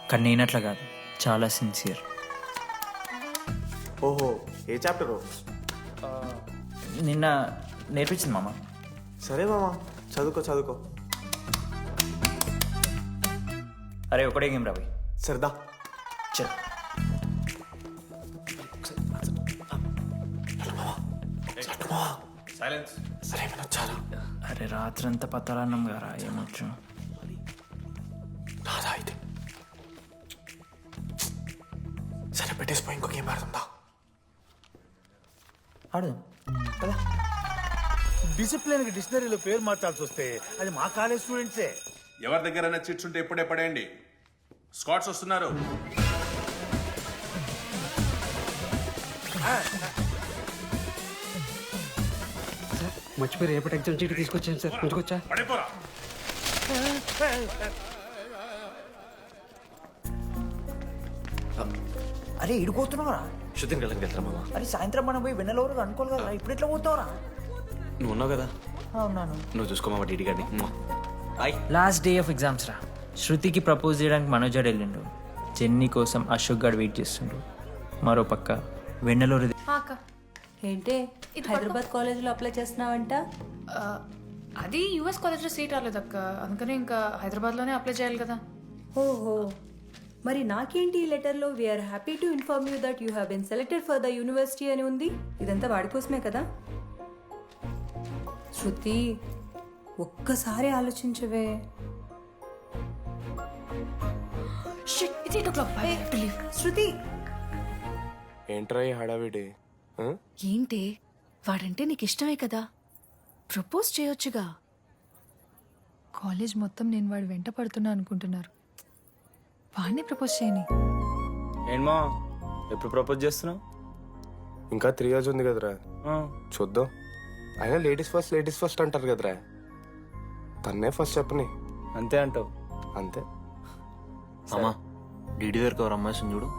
కానీ నేనట్లా కాదు, చాలా సిన్సియర్. ఓహో, ఏ చాప్టరు? నిన్న నేర్పించింది మామ. సరే మామ, చదువుకో చదువుకో. అరే ఒకటే గేమ్ రాబోయ్. సరదా. చల్. సరే వినొచ్చారా? అరే రాత్రంతా పత్తాలన్నం గారా, ఏమొచ్చు. నాదా అయితే. సరే పెట్టేసిపోయి ఇంకో గేమ్ ఆడుతుందా? ఆడదాం కదా. డిసిప్లిన్ కి డిక్షనరీలో పేరు మార్చాల్సి వస్తే అది మా కాలేజ్ స్టూడెంట్సే. ఎవరి దగ్గరైనా చిట్స్ ఉంటే ఇప్పుడే పడేయండి. స్కాట్స్ వస్తున్నారు. మర్చిపోయి రేపటి ఎగ్జామ్ చీటి తీసుకొచ్చాను సార్, ఉంచుకొచ్చా? పడిపోరా. అరే ఇడిపోతున్నావురా. శుద్ధిని కళ్ళకి వెళ్తారా మామ? అరే సాయంత్రం మనం పోయి వెన్నెలవరకు అనుకోవాలి కదా, ఇప్పుడు ఎట్లా పోతావురా? నువ్వు ఉన్నావు కదా, అవునాను. నువ్వు చూసుకో మామ డీడీ గారిని. Bye. Last day of exams రా. శృతికి ప్రపోజ్ చేయడానికి మనోజాడు వెళ్ళిండు. జెన్నీ కోసం అశోక్ గారు వెయిట్ చేస్తుండు. మరో పక్క వెన్నెలూరి ఏంటి హైదరాబాద్ కాలేజ్లో అప్లై చేస్తున్నావంట? అది యూఎస్ కాలేజ్లో సీట్ రాలేదు అక్క, అందుకని ఇంకా హైదరాబాద్లోనే అప్లై చేయాలి కదా. ఓహో, మరి నాకేంటి ఈ లెటర్లో we are happy to inform you that you have been selected for the university అని ఉంది. ఇదంతా వాడి కోసమే కదా. శృతి ఒక్కసారి ఆలోచించవే. శృతి ఏంట్రా ఈ హడావిడి? ఏంటి వాడంటే నీకు ఇష్టమే కదా, ప్రపోజ్ చేయొచ్చుగా. కాలేజ్ మొత్తం నేను వాడు వెంట పడుతున్నా అనుకుంటున్నారు, వాడిని ప్రపోజ్ చేయని. ఏంటమ్మా ఎప్పుడు ప్రపోజ్ చేస్తున్నావు? ఇంకా 3 years ఉంది కదరా, చూద్దాం. అయినా లేడీస్ ఫస్ట్ అంటారు కదరా, తన్నే ఫస్ట్ చెప్పని. అంతే అంటావు? అంతే. అమ్మా డీడీ దగ్గరకు ఎవరు అమ్మాయి చూడు.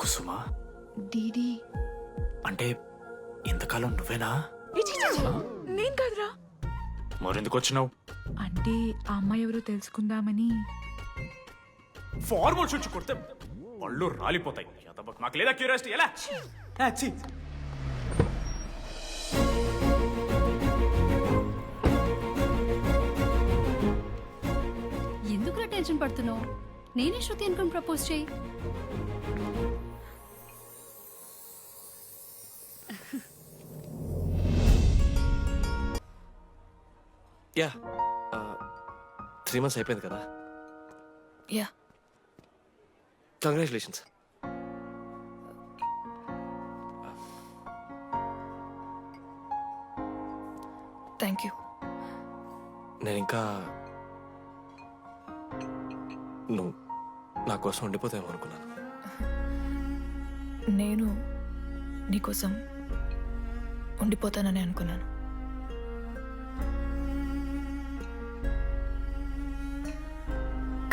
కుసుమా డీడీ అంటే ఇంతకాలం నువ్వేనా? నేను కాదురా. మరెందుకు వచ్చినావు? అంటే ఆ అమ్మాయి ఎవరో తెలుసుకుందామని. ఫార్మల్ షూట్ కొడితే పళ్ళు రాలిపోతాయి. మాకు లేదా క్యూరియాసిటీ? ఎలా? ఎందుకురా టెన్షన్ పడుతున్నావు? నేనే శృతి అనుకుని ప్రపోజ్ చేయి. యా 3 months అయిపోయింది కదా. Yeah, congratulations. Thank you. నేను ఇంకా నువ్వు నా కోసం ఉండిపోతావేమో అనుకున్నాను. నేను నీకోసం ఉండిపోతానని అనుకున్నాను.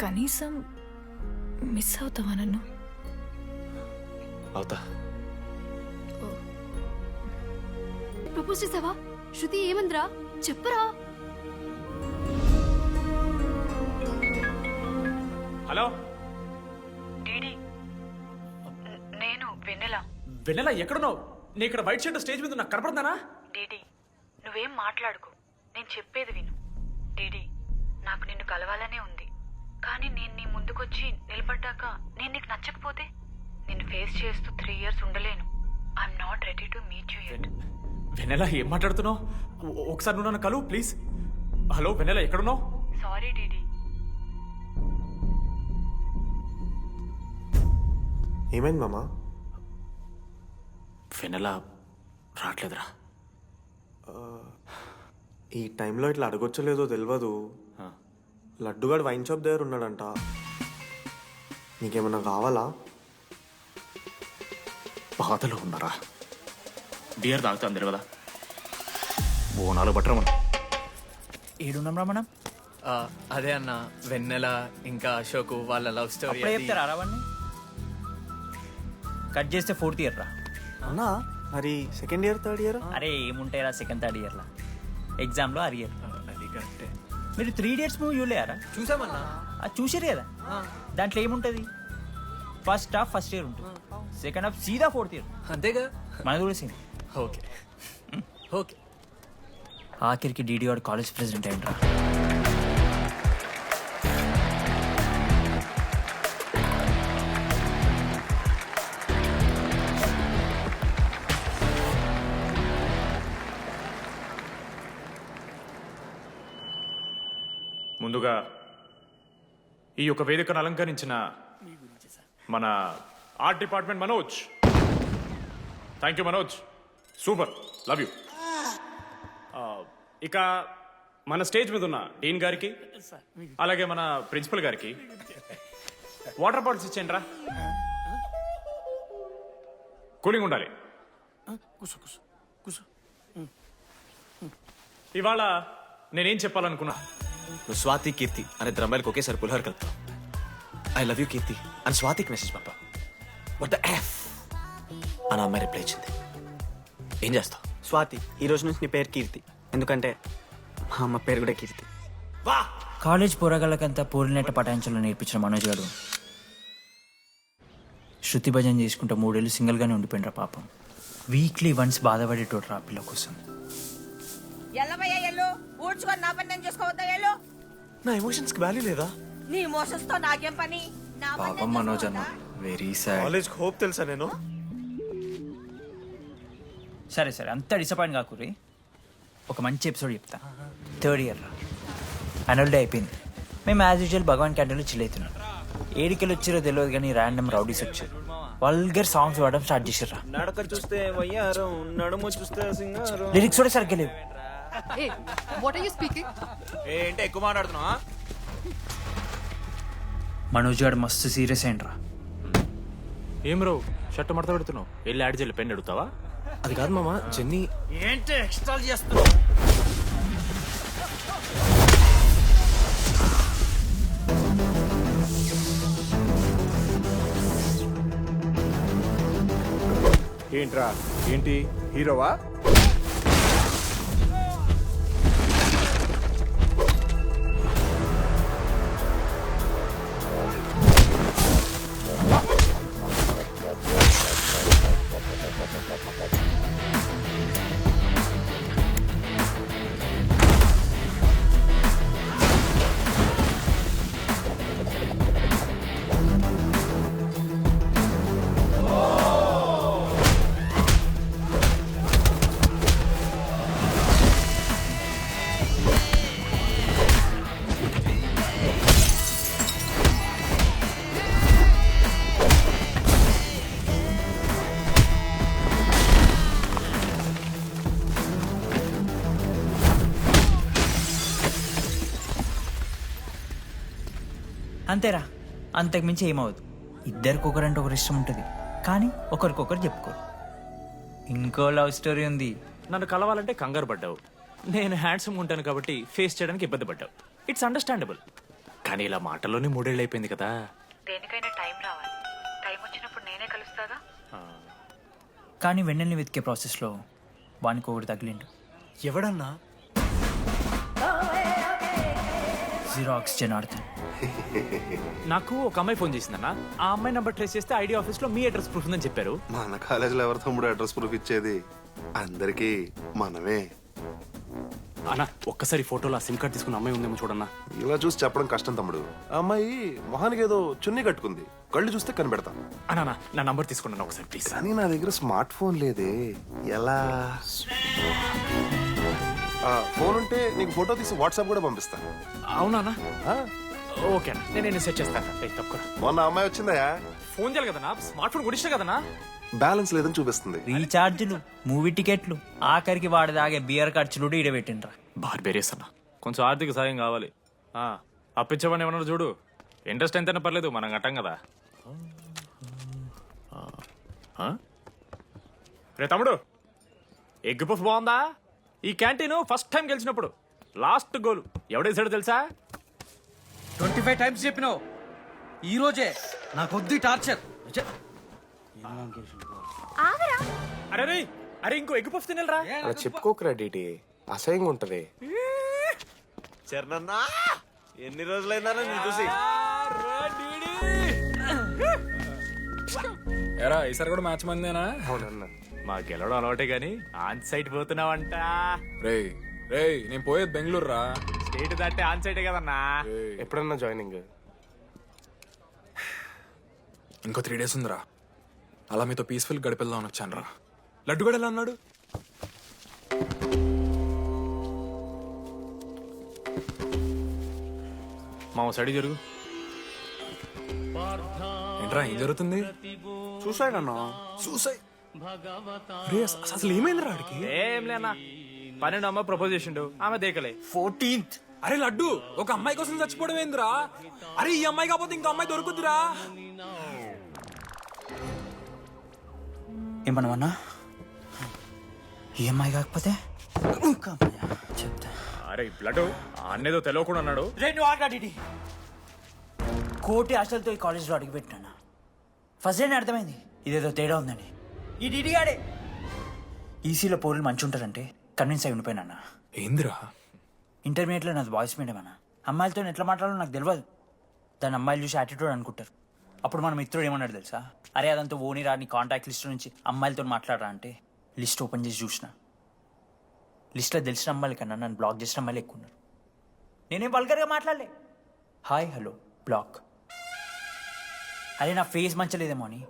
కనీసం మిస్ అవుతావా నన్ను? అవుతా. ప్రపోజ్ చేసావా? శృతి ఏమందిరా చెప్పరా? హలో నేను వెన్నెల. వెన్నెల ఎక్కడున్నావు? నీ ఇక్కడ వైట్ షర్ట్ స్టేజ్ మీద నాకు కనపడుతున్నానా? డీడీ నువ్వేం మాట్లాడుకో, నేను చెప్పేది విను. డీడీ నాకు నిన్ను కలవాలనే ఉంది, కానీ నేను నీ ముందుకొచ్చి నిలబడ్డాక నేను నీకు నచ్చకపోతే నిన్ను ఫేస్ చేస్తూ 3 years ఉండలేను. I'm not ready to meet you yet. Vennela ఏం మాట్లాడుతున్నావు? ఒకసారి నువ్వు నన్ను కలువు ప్లీజ్. హలో వెన్నెల ఎక్కడున్నావు? Sorry DD. ఏమైంది మామ? వెన్నెల రావట్లేదురా. ఈ టైంలో ఇట్లా అడగొచ్చలేదో తెలియదు. లడ్డుగాడు వైన్ షాప్ దగ్గర ఉన్నాడంట. నీకేమన్నా కావాలా? బాధలో ఉన్నారా? బియర్ తాగుతా అందరు కదా. బోనాలు బట్టరా మనం. ఏడున్నాం మనం. అదే అన్న, వెన్నెల ఇంకా అశోక్ వాళ్ళ లవ్ స్టోరీ. చెప్తారా అవన్నీ? కట్ చేస్తే 4th ఇయర్ రా. అన్నా మరి సెకండ్ ఇయర్ థర్డ్ ఇయర్ అరే ఏముంటాయి రా సెకండ్ థర్డ్ ఇయర్లో, ఎగ్జామ్లో అరియర్. అది కరెక్టే. మీరు 3 Idiots మూవీ చూడలేరా? చూసామన్నా. అది చూసారు కదా, దాంట్లో ఏముంటుంది, ఫస్ట్ హాఫ్ ఫస్ట్ ఇయర్ ఉంటుంది, సెకండ్ హాఫ్ సీదా 4th ఇయర్. అంతేగా. మనది కూడా సేమ్. Okay okay. ఆఖరికి డీడీ వాడు కాలేజ్ ప్రెసిడెంట్ అయ్యిండ్రా. ముందుగా ఈ యొక్క వేదికను అలంకరించిన మన art department Manoj, thank you Manoj, super, love you. ఇక మన స్టేజ్ మీద ఉన్న డీన్ గారికి అలాగే మన ప్రిన్సిపల్ గారికి వాటర్ బాటిల్స్ ఇచ్చేయండి రా, కూలింగ్ ఉండాలి. ఇవాళ నేనేం చెప్పాలనుకున్నా, నువ్వు స్వాతి కీర్తి అనే ఇద్దరు అమ్మాయిలకు ఒకేసారి పులిహోర కలుపుతావు. ఐ లవ్ యూ కీర్తి అని స్వాతికి మెసేజ్ పంపా. వాట్ ద ఎఫ్ అని అమ్మాయి రిప్లై ఇచ్చింది. ఏం చేస్తావు? స్వాతి, ఈ రోజు నుంచి నీ పేరు కీర్తి, ఎందుకంటే మా అమ్మ పేరు కూడా కీర్తి. కాలేజ్ పోరగాళ్ళకంతా పూరినట్ట పటాయించలో నేర్పించిన మనోజ్ గారు శృతి భజన చేసుకుంటూ 3 ఏళ్ళు సింగిల్గానే ఉండిపోయినరా పాపం. వీక్లీ వన్స్ బాధపడేటోడు రా పిల్ల కోసం. నా ఎమోషన్స్ కి వాల్యూ లేదా? నీ ఎమోషన్స్ తో నాకేం పని? పాపం మనోజ్ అన్న, వెరీ సాడ్. కాలేజ్ హోప్ తెలుసా నేను? సరే సరే అంతా డిసప్పాయింట్ కాకుర్రి, ఒక మంచి ఎపిసోడ్ చెప్తా. 3rd ఇయర్ రా, యాన్యువల్ డే అయిపోయింది. మేము యాజ్ యూజువల్ భగవాన్ క్యాంటీన్లో చిల్ అవుతున్నాం. ఏడికెళ్ళి వచ్చిరో తెలియదు కానీ ర్యాండమ్ రౌడీస్ వచ్చారు. వల్గర్ సాంగ్స్ పాడడం స్టార్ట్ చేసారు. నడక చూస్తే వయ్యారం, నడుము చూస్తే సింగారం. లిరిక్స్ కూడా సరిగ్గా లేవు. What are you speaking? ఏంటి ఎక్కువ మాట్లాడుతున్నావా? మనోజ్ గారు మస్తు సీరియస్ అయిండ్రా. ఏం రావు షర్ట్ మడత పెడుతున్నావు, వెళ్ళి యాడ్ చేయాలి, పెన్ అడుగుతావా? అది కాదు మామ, జెన్నీ. ఏంటి ఎక్స్ట్రా చేస్తున్నావు? ఏంట్రా ఏంటి హీరోవా? అంతేరా, అంతకుమించి ఏమవద్దు. ఇద్దరికొకరంటే ఒకరు ఇష్టం ఉంటుంది, కానీ ఒకరికొకరు చెప్పుకోరు. ఇంకో లవ్ స్టోరీ ఉంది. నన్ను కలవాలంటే కంగారు పడ్డావు, నేను హ్యాండ్సమ్ ఉంటాను కాబట్టి ఫేస్ చేయడానికి ఇబ్బంది పడ్డావు. It's understandable. కానీ ఇలా మాటల్లోనే 3 ఏళ్ళు అయిపోయింది కదా. దేనికైనా టైం రావాలి, టైం వచ్చినప్పుడు నేనే కలుస్తాగా. కానీ వెన్నెల్ని వెతికే ప్రాసెస్లో వానికి ఒకటి తగిలిండు. ఎవడన్నా? జిరాక్స్ జనార్దన్. నాకు ఒక అమ్మాయి ఫోన్ చేసిందన్న, ఆ అమ్మాయి నంబర్ ట్రేస్ చేస్తే ఐడి ఆఫీస్ లో మీ అడ్రస్ ప్రూఫ్ ఉందని చెప్పారు. మన కాలేజీలో ఎవరి తమ్ముడు అడ్రస్ ప్రూఫ్ ఇచ్చేది? అందరికీ మనమే. అన్న ఒక్కసారి ఫోటోలో ఆ సిమ్ కార్డ్ తీసుకున్న అమ్మాయి ఉందేమో చూడన్నా. ఇలా చూసి చెప్పడం కష్టం తమ్ముడు. ఆ అమ్మాయి మొహానికి ఏదో చున్నీ కట్టుకుంది, కళ్ళు చూస్తే కనిపెడతా. అన్నా నా నంబర్ తీసుకున్నాను ఒకసారి ప్లీజ్. కానీ నా దగ్గర స్మార్ట్ ఫోన్ లేదే, ఎలా? ఫోన్ ఉంటే నీకు ఫోటో తీసి వాట్సాప్ కూడా పంపిస్తా. అవునా? ఓకే అన్న, నేను సెట్ చేస్తాను. తప్పకుండా. మొన్న అమ్మాయి వచ్చిందయా, ఫోన్ చేయాలి కదన్నా, స్మార్ట్ ఫోన్ కూడా కదన్నా. బ్యాలెన్స్ లేదని చూపిస్తుంది. రీఛార్జ్లు, మూవీ టికెట్లు, ఆఖరికి వాడి దాగే బియర్ ఖర్చులు కూడా ఈడబెట్టిండ్రా. బార్బేరియస్ అన్న, కొంచెం ఆర్థిక సాయం కావాలి. అప్పించమని ఏమన్నా చూడు, ఇంట్రెస్ట్ ఎంతైనా పర్లేదు, మనం కట్టాం కదా. రే తమ్ముడు, ఎగ్ పఫ్ బాగుందా? ఈ క్యాంటీన్ ఫస్ట్ టైం గెలిచినప్పుడు లాస్ట్ గోల్ ఎవడేసాడో తెలుసా? 25 టైమ్స్ చెప్పినావు, ఈ రోజే నాకు వద్దు టార్చర్. అరే రే అరే ఇంకో ఎగ్ పఫ్ తినరా అలా చెప్పుకోకరా డీటీ, అసహ్యంగా ఉంటది. చరణన్నా ఎన్ని రోజులైందా నేను చూసి. ఎరా ఈసారి కూడా మ్యాచ్ మందేనా? అవునన్నా. మా గెలవడం అలవాటే గానీ ఆన్ సైట్ పోతున్నావంట. రేయ్ రేయ్ నేను పోయేది బెంగళూరు రా. స్టేట్ దాటే ఆన్ సైటే కదన్నా. ఎప్పుడన్నా జాయినింగ్? ఇంకో 3 days ఉందిరా. అలా మీతో పీస్ఫుల్ గడిపెళ్దామని వచ్చాను రా. లడ్డు కూడా ఎలా అన్నాడు? మా సైడ్ జరుగు. ఏంట్రా ఏం జరుగుతుంది? సూసైడ్ అన్నా. సూసైడ్? రే అసలు ఏమైంది రా ఆడికి? ఏం లేనా 12 అమ్మ ప్రపోజ్ చేసిండు, ఆమె దేకలే. 14th. అరే లడ్డు ఒక అమ్మాయి కోసం చచ్చిపోవడం ఏందిరా? అరే ఈ అమ్మాయి కాకపోతే ఇంకో అమ్మాయి దొరుకుతురా. ఏమన్నా ఈఎంఐ కాకపోతే ఇంకా అమ్మాయా? చెప్తా. అరే బ్లడ్ అన్నేదో తెలియకుండా అన్నాడు. రెండు ఆగాడి కోటి ఆశలతో ఈ కాలేజ్లో అడుగుపెట్టినా. ఫస్ట్ డే అర్థమైంది ఇదేదో తేడా ఉందని. ఈ డిడిగాడే ఈసీలో పౌరులు మంచి ఉంటారంటే కన్విన్స్ అయి ఉండిపోయినా. ఏందిరా? ఇంటర్మీడియట్లో నాది బాయ్స్ మీడియం అన్న. అమ్మాయిలతో ఎట్లా మాట్లాడాలో నాకు తెలియదు. దాని అమ్మాయిలు చూసి యాటిట్యూడ్ అనుకుంటారు. అప్పుడు మన మిత్రుడు ఏమన్నాడు తెలుసా? అరే అదంతా ఓని రాని కాంటాక్ట్ లిస్ట్ నుంచి అమ్మాయిలతో మాట్లాడరా అంటే లిస్ట్ ఓపెన్ చేసి చూసిన. లిస్ట్లో తెలిసిన అమ్మాయిల కన్నా నన్ను బ్లాక్ చేసిన అమ్మాయిలు ఎక్కువ ఉన్నారు. నేనేం వల్గర్గా మాట్లాడలే. Hi hello block. అరే నా ఫేస్ మంచలేదేమో అని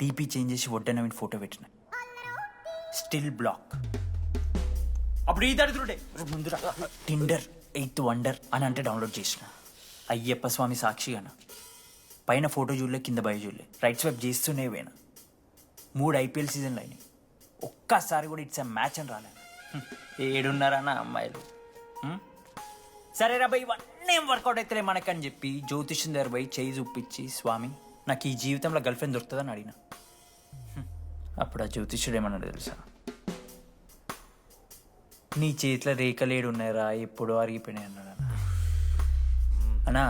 డీపీ చేంజ్ చేసి వడ్డన ఫోటో పెట్టిన. Still block. అప్పుడు ఈ దరిద్రుడే ముందు టిండర్ 8th వండర్ అని అంటే డౌన్లోడ్ చేసిన. అయ్యప్ప స్వామి సాక్షిగాన పైన ఫోటో చూడలే, కింద బయ చూడలే, రైట్ స్వైప్ చేస్తూనే పోయినా. 3 IPL సీజన్లు అయినాయి. ఒక్కసారి కూడా ఇట్స్ మ్యాచ్ అని రాలేదు. ఏడున్నారన్న అమ్మాయిలు. సరే రా భయ్ ఇవన్నీ ఏం వర్కౌట్ అవుతలే మనకని చెప్పి జ్యోతిష్యం దగ్గర పోయి చేయి చూపించి స్వామి నాకు ఈ జీవితంలో గర్ల్ ఫ్రెండ్ దొరుకుతుందని అడిగిన. అప్పుడు ఆ జ్యోతిష్యుడు ఏమన్నాడు తెలుసా? నీ చేతిలో రేఖలేడు ఉన్నాయరా, ఎప్పుడో అరిగిపోయినాయి అన్నాడు. అన్నా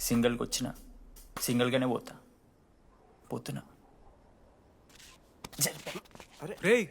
సింగిల్కి వచ్చిన సింగిల్గానే పోతున్నా. రేయ్